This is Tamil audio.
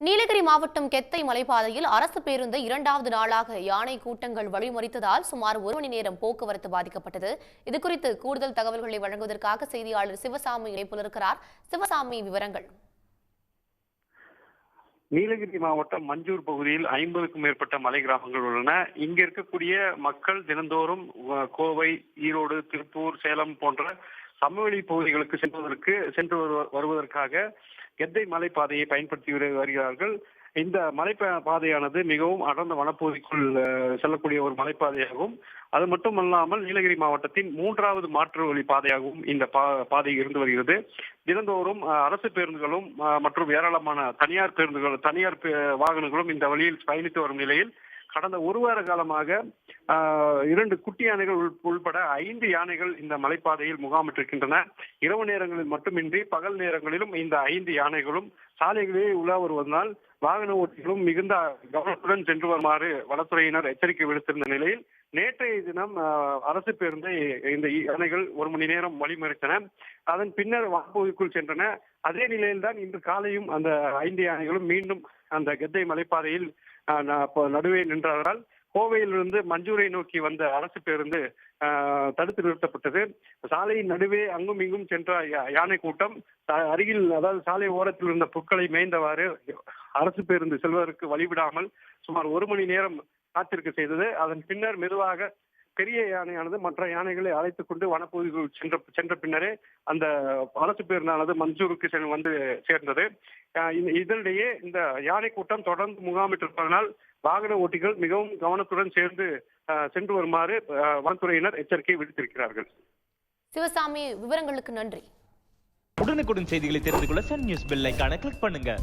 நீலகிரி மாவட்டம் கெத்தை மலைப்பாதையில் அரசு பேருந்து இரண்டாவது நாளாக யானை கூட்டங்கள் வழிமறித்ததால் சுமார் 1 மணி நேரம் போக்குவரத்து பாதிக்கப்பட்டது. இதுகுறித்து கூடுதல் தகவல்களை வழங்குவதற்காக செய்தியாளர் சிவசாமி இணைப்பில் இருக்கிறார். சிவசாமி, விவரங்கள். நீலகிரி மாவட்டம் மஞ்சூர் பகுதியில் 50க்கும் மேற்பட்ட மலை கிராமங்கள் உள்ளன. இங்க இருக்கக்கூடிய மக்கள் தினந்தோறும் கோவை, ஈரோடு, திருப்பூர், சேலம் போன்ற சமவெளி பகுதிகளுக்கு சென்று வருவதற்காக கெத்தை மலைப்பாதையை பயன்படுத்தி வருகிறார்கள். இந்த பாதையானது மிகவும் அடர்ந்த வனப்பகுதிக்குள் செல்லக்கூடிய ஒரு மலைப்பாதையாகும். அது மட்டுமல்லாமல் நீலகிரி மாவட்டத்தின் 3வது மாற்று வழி பாதையாகவும் இந்த பாதை இருந்து வருகிறது. தினந்தோறும் அரசு பேருந்துகளும் மற்றும் ஏராளமான தனியார் வாகனங்களும் இந்த வழியில் பயணித்து வரும் நிலையில் கடந்த 1 வார காலமாக 2 குட்டி யானைகள் உள்பட 5 யானைகள் இந்த மலைப்பாதையில் முகாமிட்டிருக்கின்றன. இரவு நேரங்களில் மட்டுமின்றி பகல் நேரங்களிலும் இந்த 5 யானைகளும் சாலைகளிலே உலா வருவதனால் வாகன ஓட்டிகளும் மிகுந்த கவனத்துடன் சென்று வருமாறு வனத்துறையினர் எச்சரிக்கை விடுத்திருந்த நிலையில் நேற்றைய தினம் அரசு பேருந்தை இந்த யானைகள் 1 மணி நேரம் வழிமறித்தன. அதன் பின்னர் வனப்பகுதிக்குள் சென்றன. அதே நிலையில்தான் இன்று காலையும் அந்த 5 யானைகளும் மீண்டும் அந்த கெத்தை மலைப்பாதையில் நடுவே நின்றதால் கோவையிலிருந்து மஞ்சூரை நோக்கி வந்த அரசு பேருந்து தடுத்து நிறுத்தப்பட்டது. சாலையின் நடுவே அங்கும் இங்கும் சென்ற யானை கூட்டம் அருகில், அதாவது சாலை ஓரத்தில் இருந்த புற்களை மேய்ந்தவாறு அரசு பேருந்து செல்வதற்கு வழிவிடாமல் சுமார் 1 மணி நேரம் காத்திருக்க செய்தது. அதன் பின்னர் மெதுவாக பெரிய யானையானது மற்ற யானைகளை அழைத்துக் கொண்டு வனப்பகுதிக்குள் சென்ற பின்னரே அந்த அரசு பேருந்தானது மஞ்சூருக்கு வந்து சேர்ந்தது. இதனிடையே இந்த யானை கூட்டம் தொடர்ந்து முகாமிட்டிருப்பதனால் வாகன ஓட்டிகள் மிகவும் கவனத்துடன் சென்று வருமாறு வனத்துறையினர் எச்சரிக்கை விடுத்திருக்கிறார்கள். சிவசாமி, விவரங்களுக்கு நன்றி. உடனுக்குடன் செய்திகளை தெரிந்து கொள்ள சன் நியூஸ் பெல் ஐகானை கிளிக் பண்ணுங்க.